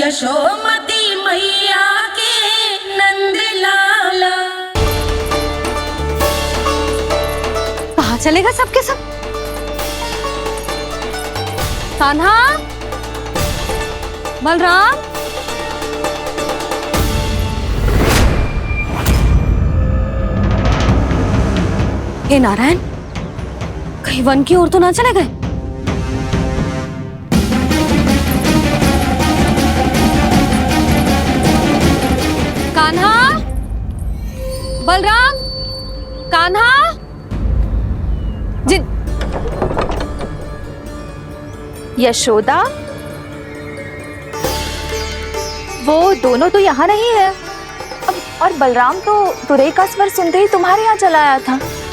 यशोमती मैया के नंद लाला। कहाँ चलेगा सबके सब? कान्हा, बलराम, हे नारायण, कहीं वन की ओर तो ना चले गए? कान्हा, बलराम, कान्हा, जिन यशोदा, वो दोनों तो यहाँ नहीं है। और बलराम तो तुरई का स्वर सुनते ही तुम्हारे यहाँ चला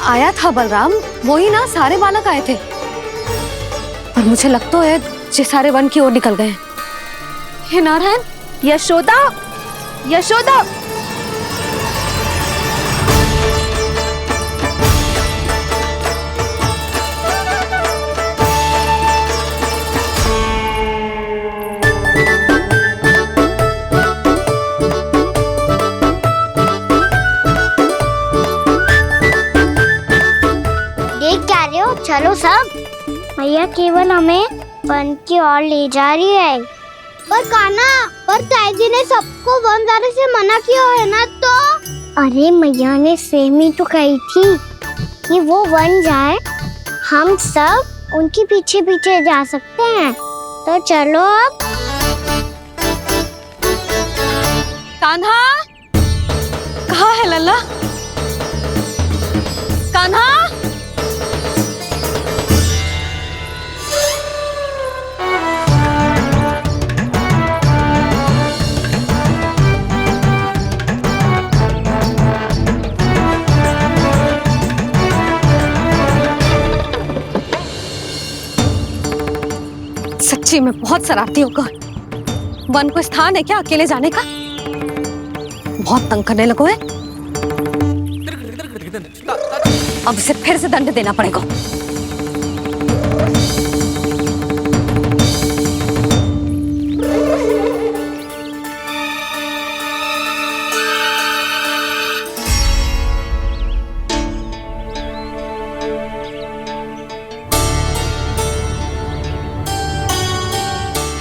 आया था बलराम, वही ना, सारे बालक आए थे। पर मुझे लगता तो है ये सारे वन की ओर निकल गए। हे नारायण, यशोदा, यशोदा, चलो सब, मैया केवल हमें वन की ओर ले जा रही है। पर कान्हा, पर ताईजी ने सबको वन जाने से मना किया है ना। तो अरे मैया ने सेम ही तो कही थी कि वो वन जाए, हम सब उनके पीछे पीछे जा सकते हैं। तो चलो अब। कान्हा, कहाँ है लल्ला? कान्हा, सच्ची में बहुत शरारती होकर वन को स्थान है क्या अकेले जाने का? बहुत तंग करने लगो है। अब इसे फिर से दंड देना पड़ेगा।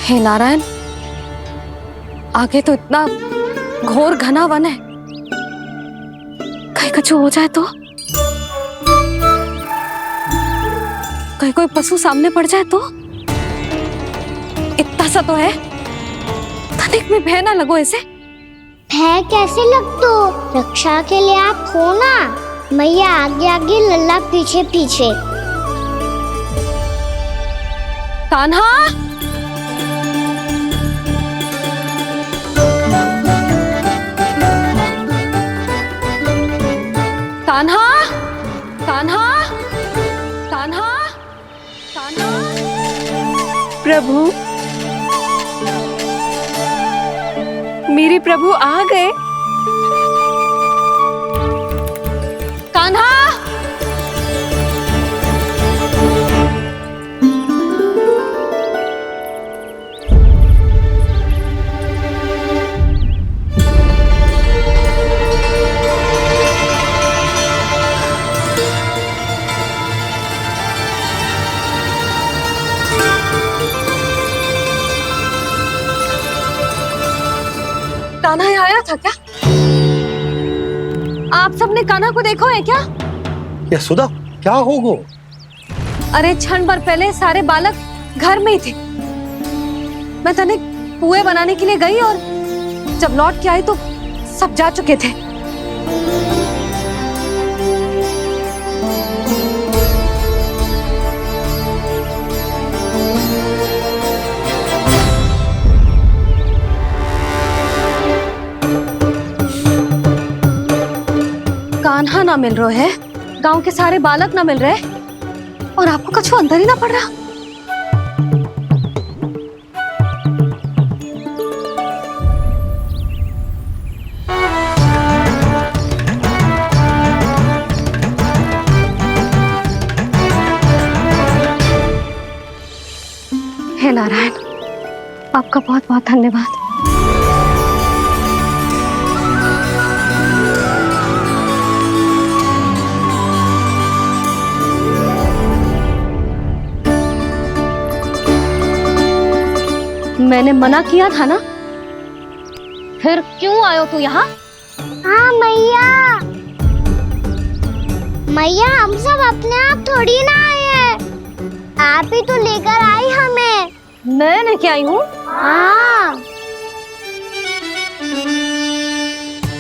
हे नारायण, आगे तो इतना घोर घना वन है, कहीं कुछ हो जाए तो? कहीं कोई पशु सामने पड़ जाए तो? इतना सा तो है, तनिक भी भय ना लगो इसे। भय कैसे लग तो? रक्षा के लिए आप हो ना। मैया आगे आगे, लल्ला पीछे पीछे। कान्हा, कान्हा, कान्हा, कान्हा, कान्हा। प्रभु, मेरे प्रभु आ गए। कान्हा, कान्हा यहाँ आया था क्या? आप सबने कान्हा को देखो है क्या? यशोदा, क्या हो गो? अरे क्षण भर पहले सारे बालक घर में ही थे। मैं तनिक पुए बनाने के लिए गई और जब लौट के आई तो सब जा चुके थे। कान्हा ना मिल रहा है, गांव के सारे बालक ना मिल रहे, और आपको कुछ अंदर ही ना पड़ रहा। हे नारायण, आप आपका बहुत बहुत धन्यवाद। मैंने मना किया था ना, फिर क्यों आयो तू यहाँ? हाँ मैया, मैया हम सब अपने आप थोड़ी ना आए हैं, आप ही तो लेकर आई हमें। मैं लेके आई हूँ? हाँ,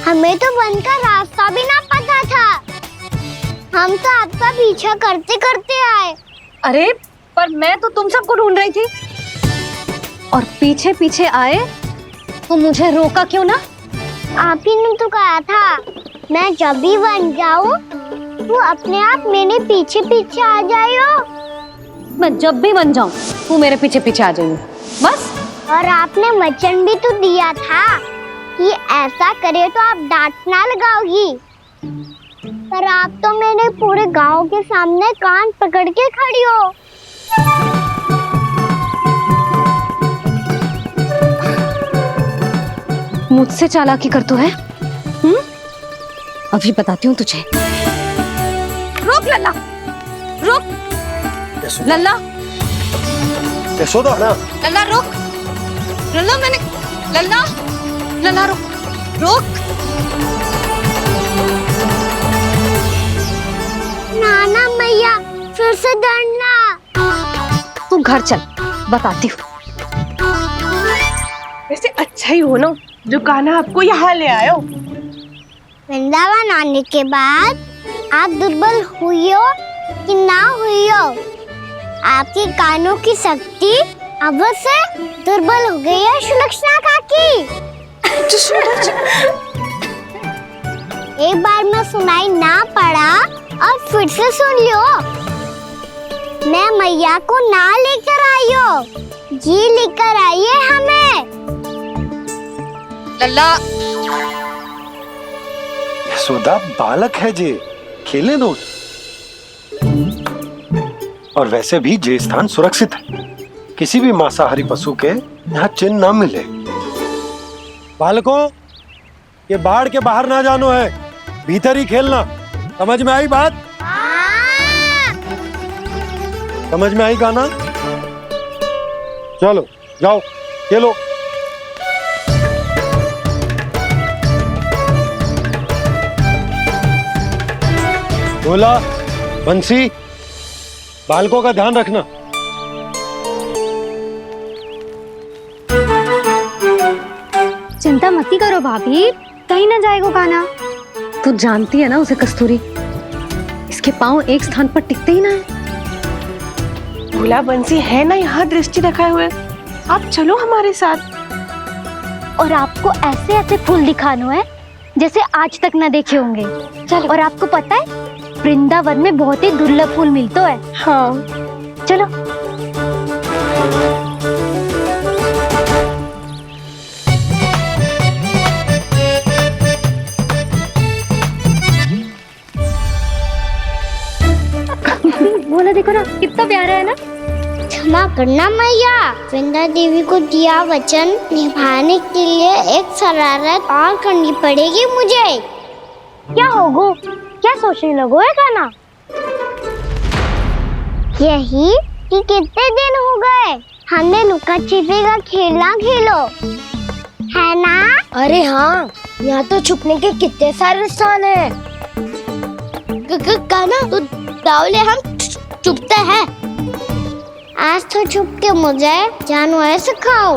हमें तो वन का रास्ता भी ना पता था, हम तो आपका पीछा करते करते आए। अरे पर मैं तो तुम सबको ढूंढ रही थी, और पीछे पीछे आए तो मुझे रोका क्यों ना? आप ही ने तो कहा था मैं जब भी बन जाऊं तू अपने आप मेरे पीछे पीछे आ जाइयो। मैं जब भी बन जाऊं तू मेरे पीछे पीछे आ जाइयो, बस। और आपने वचन भी तो दिया था कि ऐसा करे तो आप डांट ना लगाओगी, पर आप तो मेरे पूरे गांव के सामने कान पकड़ के खड़ी हो। मुझसे चालाकी कर तू है? अभी बताती हूँ तुझे। रुक लल्ला, रुक लल्ला, यशोदा ना, लल्ला रुक, लल्ला मैंने, लल्ला, लल्ला रुक, रुक। नाना मैया फिर से डरना। तू घर चल, बताती हूँ। वैसे अच्छा ही हो ना जो कान्हा आपको यहाँ ले आयो। वृंदावन आने के बाद आप दुर्बल हुई हो कि ना हुई हो, आपके कानों की शक्ति अब से दुर्बल हो गई है सुलक्षणा काकी। एक बार में सुनाई ना पड़ा और फिर से सुन लियो। मैं मैया को ना लेकर आई हो, जी लेकर आई है हमें। लल्ला, यशोदा बालक है जे, खेलने दो। और वैसे भी जे स्थान सुरक्षित है, किसी भी मांसाहारी पशु के यहाँ चिन्ह ना मिले। बालकों, ये बाढ़ के बाहर ना जानो है, भीतर ही खेलना। समझ में आई बात? समझ में आई गाना? चलो जाओ खेलो। बोला बंसी, बालकों का ध्यान रखना। चिंता मत करो भाभी, कहीं ना जाएगा कान्हा। तू जानती है ना उसे कस्तूरी, इसके पांव एक स्थान पर टिकते ही ना है। भोला बंसी है ना यहाँ दृष्टि रखाए हुए, आप चलो हमारे साथ। और आपको ऐसे ऐसे फूल दिखानो है जैसे आज तक ना देखे होंगे। चलो। और आपको पता है वृंदावन में बहुत ही दुर्लभ फूल मिलते हैं। हाँ चलो। बोला देखो ना कितना प्यारा है ना। क्षमा करना मैया, वृंदा देवी को दिया वचन निभाने के लिए एक शरारत और करनी पड़ेगी मुझे। क्या होगो? क्या सोचने लगो है कान्हा? यही कि कितने दिन हो गए हमने लुका छिपी का खेलना खेलो, है ना? अरे हाँ, यहाँ तो छुपने के कितने सारे स्थान है। कान्हा तो दावले हम छुपते हैं। आज तो छुप के मुझे जानवर सिखाओ,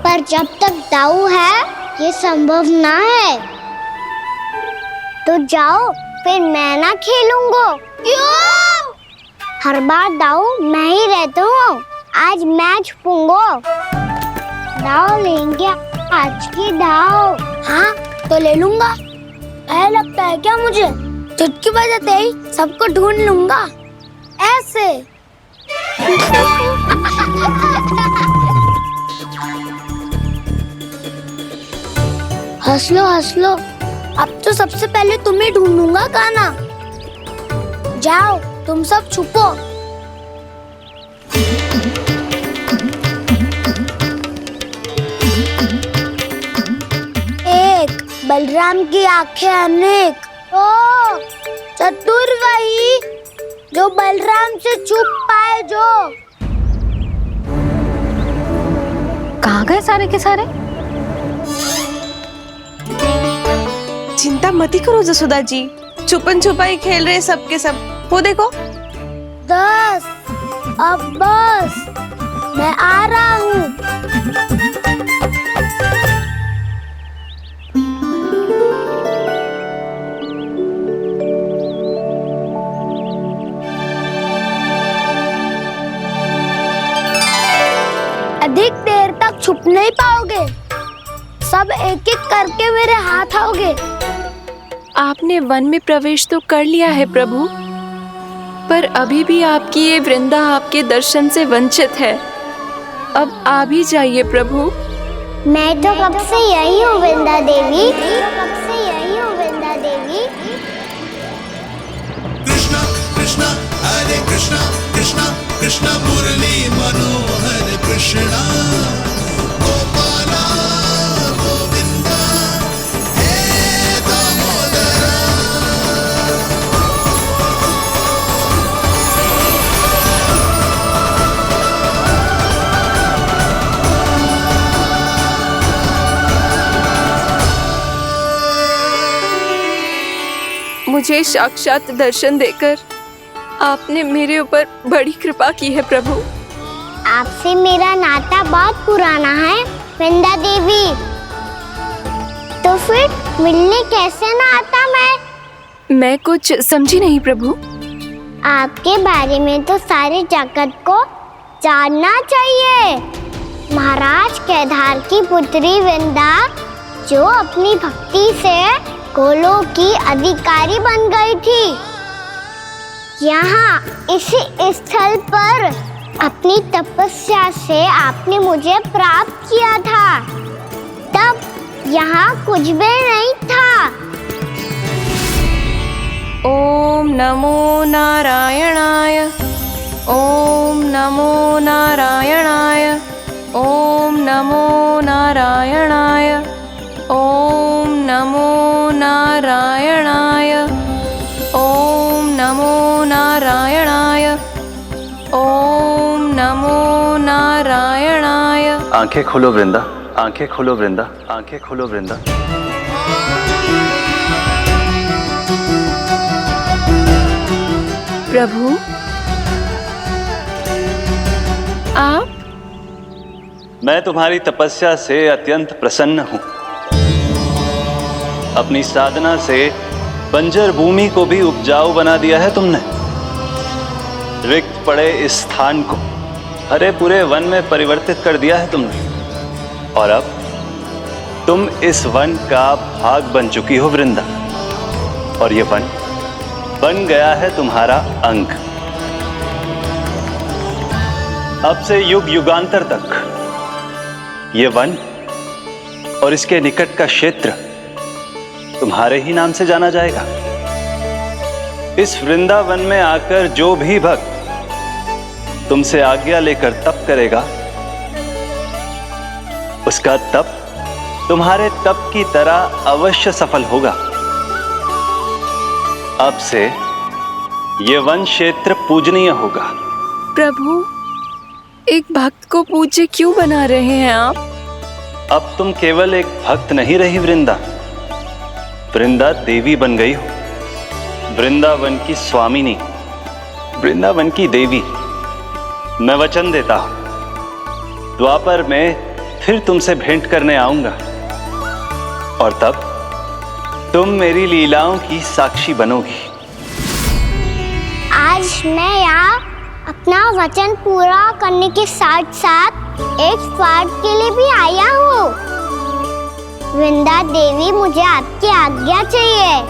पर जब तक दाऊ है ये संभव ना है। तो जाओ, फिर मैं ना खेलूंगा। क्यों? हर बार दाऊ मैं ही रहता हूँ, आज मैं छुपूंगा। दाऊ लेंगे आज की दाऊ। हाँ तो ले लूंगा। ऐसा लगता है क्या मुझे? चुटकी बजाते ही सबको ढूंढ लूंगा ऐसे। हंस लो, अब तो सबसे पहले तुम्हें ढूंढूंगा कान्हा। जाओ तुम सब छुपो। बलराम की आंखें अनेक। ओ चतुर वही जो बलराम से छुप पाए। जो कहाँ गए सारे के सारे? चिंता मत करो जसोदा जी, छुपन छुपाई खेल रहे सब के सब। वो देखो 10 अब बस, मैं आ रहा हूँ। अधिक देर तक छुप नहीं पाओगे, सब एक एक करके मेरे हाथ आओगे। आपने वन में प्रवेश तो कर लिया है प्रभु, पर अभी भी आपकी ये वृंदा आपके दर्शन से वंचित है। अब आ भी जाइए प्रभु। मैं तो कब से यही हूँ वृंदा देवी, कब से यही हूँ वृंदा देवी। कृष्णा कृष्णा हरे कृष्णा कृष्णा कृष्णा मुरली मनोहर कृष्णा गोपाला गोविंदा हे दामोदरा। मुझे साक्षात दर्शन देकर आपने मेरे ऊपर बड़ी कृपा की है प्रभु। आपसे मेरा नाता बहुत पुराना है वृंदा देवी, तो फिर मिलने कैसे ना आता मैं कुछ समझी नहीं प्रभु। आपके बारे में तो सारे जगत को जानना चाहिए। महाराज केदार की पुत्री वृंदा जो अपनी भक्ति से गोलोक की अधिकारी बन गई थी, यहाँ इसी स्थल पर अपनी तपस्या से आपने मुझे प्राप्त किया था। तब यहाँ कुछ भी नहीं था। ओम नमो नारायणाय, ओम नमो नारायणाय, ओम नमो नारायणाय, ओम नमो नारायणाय, ओम नमो नारायणाय, ओम नमो नारायणाय। आंखें खोलो वृंदा, आंखें खोलो वृंदा, आंखें खोलो वृंदा। प्रभु आप? मैं तुम्हारी तपस्या से अत्यंत प्रसन्न हूं। अपनी साधना से बंजर भूमि को भी उपजाऊ बना दिया है तुमने। रिक्त पड़े इस स्थान को हरे पूरे वन में परिवर्तित कर दिया है तुमने, और अब तुम इस वन का भाग बन चुकी हो वृंदा, और ये वन बन गया है तुम्हारा अंग। अब से युग युगांतर तक ये वन और इसके निकट का क्षेत्र तुम्हारे ही नाम से जाना जाएगा। इस वृंदावन में आकर जो भी भक्त तुमसे आज्ञा लेकर तप करेगा, उसका तप तुम्हारे तप की तरह अवश्य सफल होगा। अब से ये वन क्षेत्र पूजनीय होगा। प्रभु एक भक्त को पूज्य क्यों बना रहे हैं आप? अब तुम केवल एक भक्त नहीं रही वृंदा, वृंदा देवी बन गई हो। वृंदावन की स्वामिनी, वृंदावन की देवी। मैं वचन देता हूं, द्वापर में फिर तुमसे भेंट करने आऊंगा, और तब तुम मेरी लीलाओं की साक्षी बनोगी। आज मैं यहाँ अपना वचन पूरा करने के साथ साथ एक स्वार्थ के लिए भी आया हूँ। वृंदा देवी, मुझे आपकी आज्ञा चाहिए।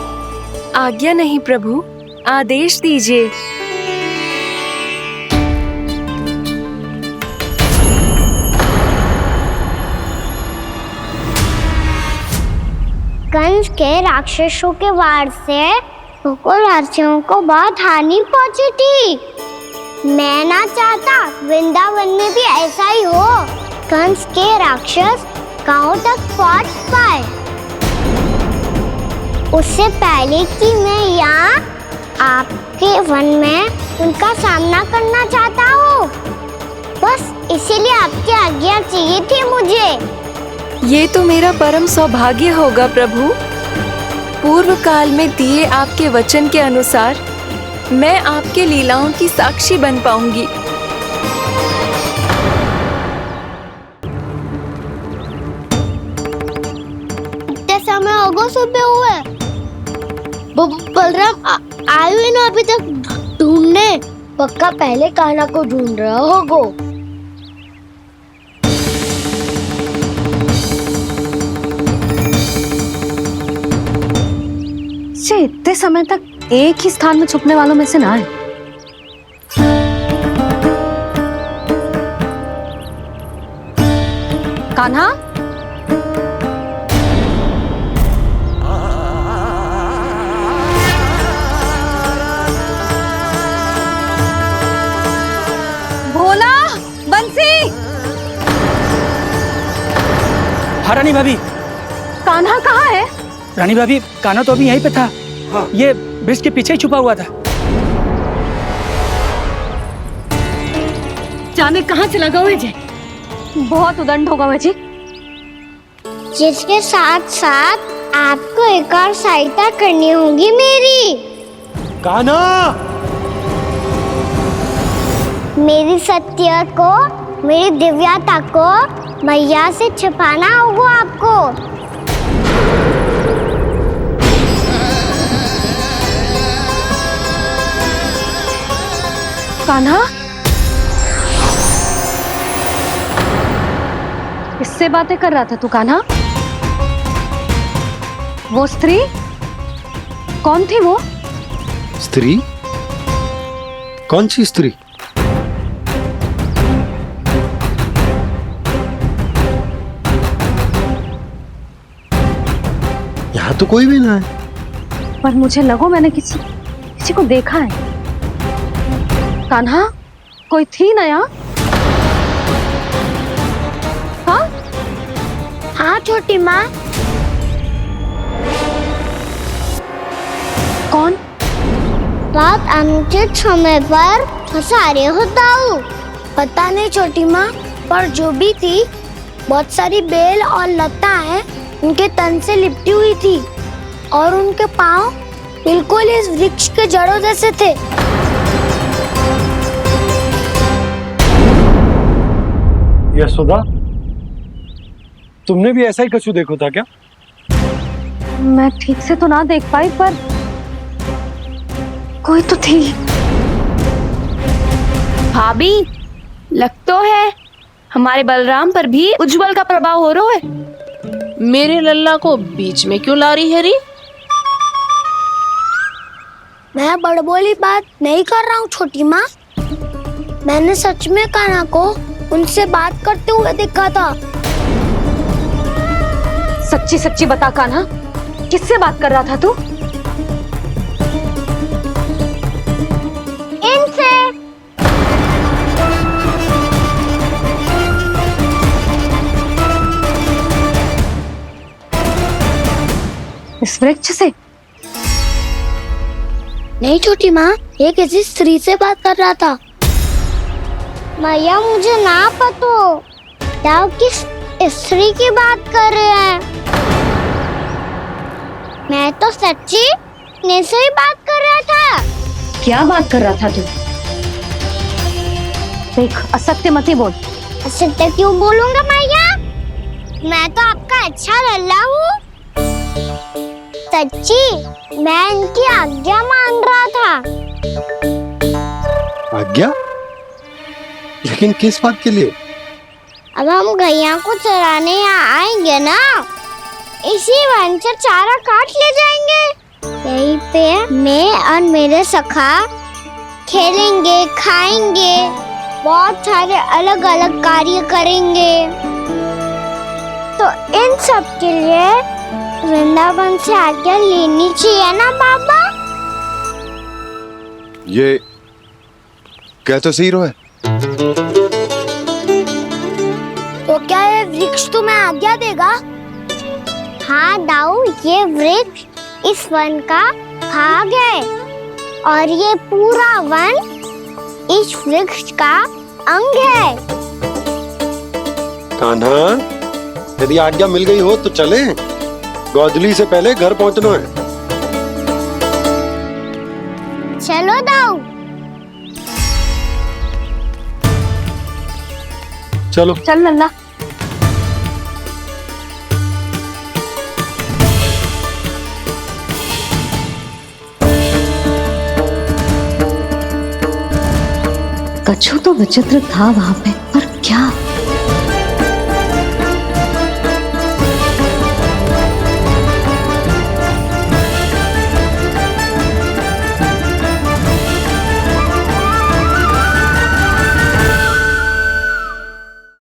आज्ञा नहीं प्रभु, आदेश दीजिए। कंस के राक्षसों के वार से गोकुलवासियों को बहुत हानि पहुंची थी। मैं ना चाहता वृंदावन में भी ऐसा ही हो। कंस के राक्षस गांव तक पहुंच पाए। उससे पहले कि मैं यहाँ आपके वन में उनका सामना करना चाहता हूँ। बस इसीलिए आपकी आज्ञा चाहिए थी मुझे। ये तो मेरा परम सौभाग्य होगा प्रभु। पूर्व काल में दिए आपके वचन के अनुसार मैं आपके लीलाओं की साक्षी बन पाऊंगी। इतने समय होगा सुबह हुए। बलराम आए हुए ना अभी तक ढूंढने। पक्का पहले कान्हा को ढूंढ रहा होगा। इतने समय तक एक ही स्थान में छुपने वालों में से ना है। कान्हा, भोला, बंसी। हाँ रानी भाभी। कान्हा कहाँ है? रानी भाभी, कान्हा तो अभी यहीं पे था। हाँ। ये ब्रिज के पीछे ही छुपा हुआ था। जाने कहाँ चला गया है जी? बहुत उदंड होगा जी। जिसके साथ साथ आपको एक और सहायता करनी होगी मेरी। कान्हा! मेरी सत्य को, मेरी दिव्यता को मैया से छिपाना होगा आपको। कान्हा, किससे बातें कर रहा था तू कान्हा? वो स्त्री कौन थी? वो स्त्री? कौन सी स्त्री? यहाँ तो कोई भी ना है। पर मुझे लगो मैंने किसी को देखा है। कान्हा, कोई थी ना यहाँ? हाँ? हाँ छोटी माँ। कौन? रात अनुचित समय पर फंसारे होता हूँ। पता नहीं छोटी माँ, पर जो भी थी बहुत सारी बेल और लता है उनके तन से लिपटी हुई थी और उनके पाँव बिल्कुल इस वृक्ष के जड़ों जैसे थे। यशोदा, तुमने भी ऐसा ही कछु देखो था क्या? मैं ठीक से तो ना देख पाई, पर कोई तो थी। भाभी, लग तो है हमारे बलराम पर भी उज्जवल का प्रभाव हो रहा है। मेरे लल्ला को बीच में क्यों ला रही है री? मैं बड़बोली बात नहीं कर रहा हूँ छोटी माँ। मैंने सच में कान्हा को उनसे बात करते हुए देखा था। सच्ची सच्ची बता कान्हा, किससे बात कर रहा था तू? इनसे। इस वृक्ष से? नहीं छोटी माँ, ये किसी स्त्री से बात कर रहा था। मैया मुझे ना पता क्या किस स्त्री की बात कर रहे हैं। मैं तो सच्ची ने से ही बात कर रहा था। क्या बात कर रहा था तू? देख, असत्य मत ही बोल। असत्य क्यों बोलूंगा मैया? मैं तो आपका अच्छा लल्ला हूँ। सच्ची मैं इनकी आज्ञा मान रहा था। आज्ञा? लेकिन किस बात के लिए? अब हम गैया को चराने यहाँ आएंगे ना, इसी वन से चारा काट ले जाएंगे। यहीं पे मैं और मेरे सखा खेलेंगे, खाएंगे, बहुत सारे अलग अलग कार्य करेंगे। तो इन सब के लिए वृंदावन से आज्ञा लेनी चाहिए ना बाबा? ये कह तो सही रहा है। तो क्या ये वृक्ष तुम्हें आज्ञा देगा? हाँ दाऊ, ये वृक्ष इस वन का भाग है और ये पूरा वन इस वृक्ष का अंग है। कान्हा, यदि आज्ञा मिल गई हो तो चले। गोधूली से पहले घर पहुंचना है। चलो दाऊ। चलो चल लल्ला। कछु तो विचित्र था वहां पे, पर क्या?